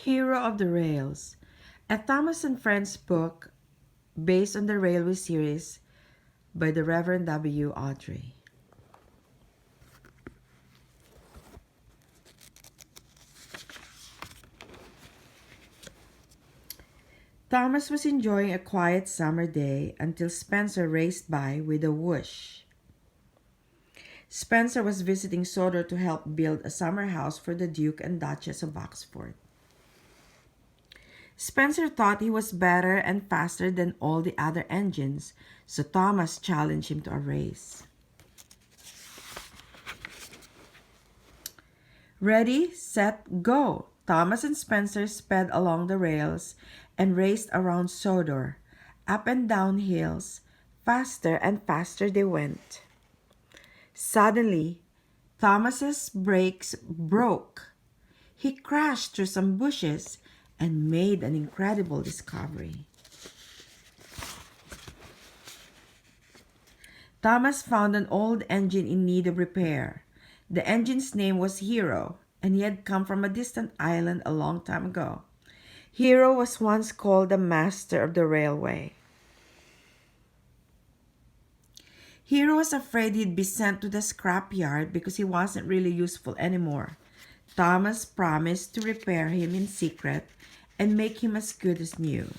Hero of the Rails, a Thomas and Friends book based on the Railway series by the Reverend W. Awdry. Thomas was enjoying a quiet summer day until Spencer raced by with a whoosh. Spencer was visiting Sodor to help build a summer house for the Duke and Duchess of Oxford. Spencer thought he was better and faster than all the other engines, so Thomas challenged him to a race. Ready, set, go! Thomas and Spencer sped along the rails and raced around Sodor. Up and down hills, faster and faster they went. Suddenly, Thomas's brakes broke. He crashed through some bushes and made an incredible discovery. Thomas found an old engine in need of repair. The engine's name was Hero, and he had come from a distant island a long time ago. Hero was once called the master of the railway. Hero was afraid he'd be sent to the scrapyard because he wasn't really useful anymore. Thomas promised to repair him in secret and make him as good as new.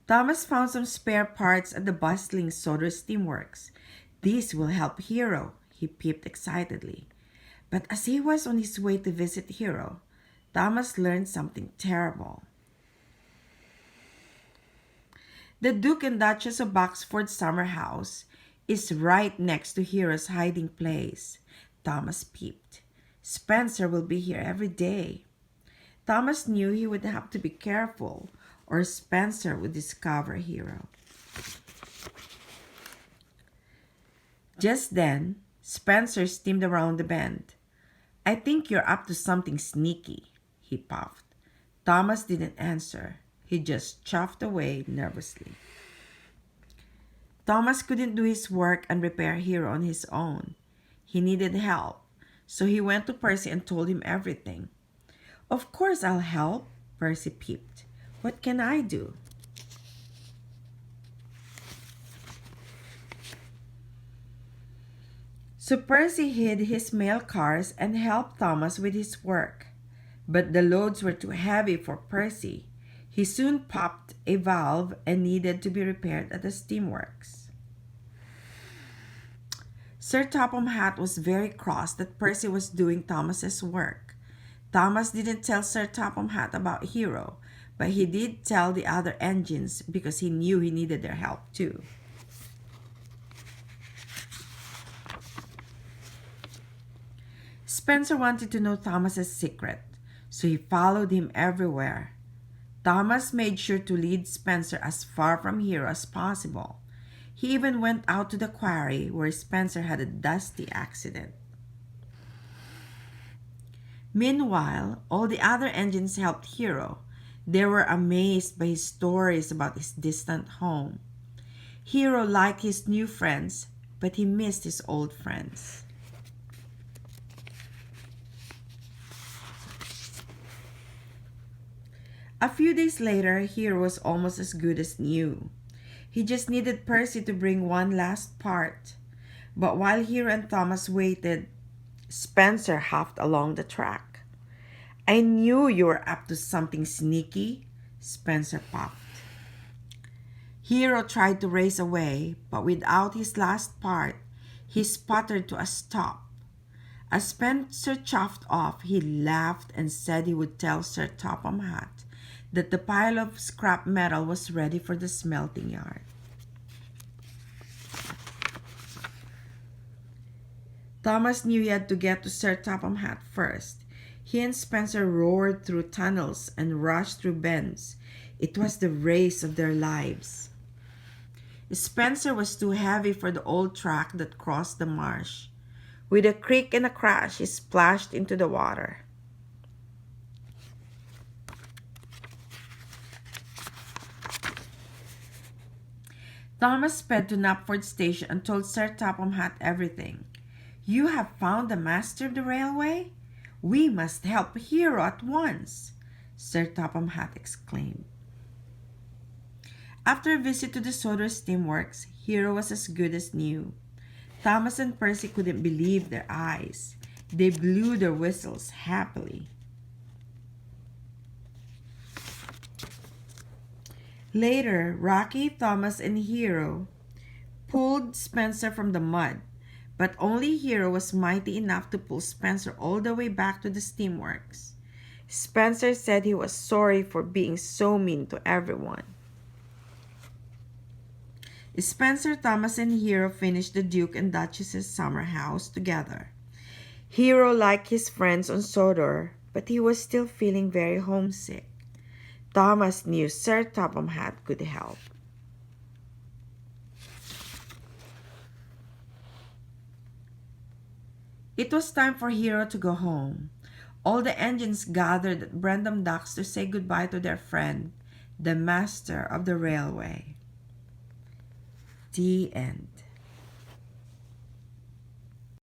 Thomas found some spare parts at the bustling Sodor Steamworks. These will help Hero, he peeped excitedly. But as he was on his way to visit Hero, Thomas learned something terrible. The Duke and Duchess of Oxford summer house is right next to Hero's hiding place. Thomas peeped. Spencer will be here every day. Thomas knew he would have to be careful, or Spencer would discover Hero. Just then, Spencer steamed around the bend. "I think you're up to something sneaky," he puffed. Thomas didn't answer. He just chuffed away nervously. Thomas couldn't do his work and repair Hero on his own. He needed help, so he went to Percy and told him everything. "Of course I'll help," Percy peeped. "What can I do?" So Percy hid his mail cars and helped Thomas with his work. But the loads were too heavy for Percy. He soon popped a valve and needed to be repaired at the steamworks. Sir Topham Hatt was very cross that Percy was doing Thomas's work. Thomas didn't tell Sir Topham Hatt about Hero, but he did tell the other engines because he knew he needed their help too. Spencer wanted to know Thomas's secret, so he followed him everywhere. Thomas made sure to lead Spencer as far from Hero as possible. He even went out to the quarry where Spencer had a dusty accident. Meanwhile, all the other engines helped Hero. They were amazed by his stories about his distant home. Hero liked his new friends, but he missed his old friends. A few days later, Hero was almost as good as new. He just needed Percy to bring one last part. But while Hero and Thomas waited, Spencer huffed along the track. "I knew you were up to something sneaky," Spencer puffed. Hero tried to race away, but without his last part, he sputtered to a stop. As Spencer chuffed off, he laughed and said he would tell Sir Topham Hatt that the pile of scrap metal was ready for the smelting yard. Thomas knew he had to get to Sir Topham Hatt first. He and Spencer roared through tunnels and rushed through bends. It was the race of their lives. Spencer was too heavy for the old track that crossed the marsh. With a creak and a crash, he splashed into the water. Thomas sped to Knapford Station and told Sir Topham Hatt everything. "You have found the master of the railway? "We must help Hero at once," Sir Topham Hatt exclaimed. After a visit to the Sodor Steamworks, Hero was as good as new. Thomas and Percy couldn't believe their eyes. They blew their whistles happily. Later, Rocky, Thomas, and Hero pulled Spencer from the mud, but only Hero was mighty enough to pull Spencer all the way back to the steamworks. Spencer said he was sorry for being so mean to everyone. Spencer, Thomas, and Hero finished the Duke and Duchess's summer house together. Hero liked his friends on Sodor, but he was still feeling very homesick. Thomas knew Sir Topham Hatt could help. It was time for Hero to go home. All the engines gathered at Brendam Docks to say goodbye to their friend, the master of the railway. The end.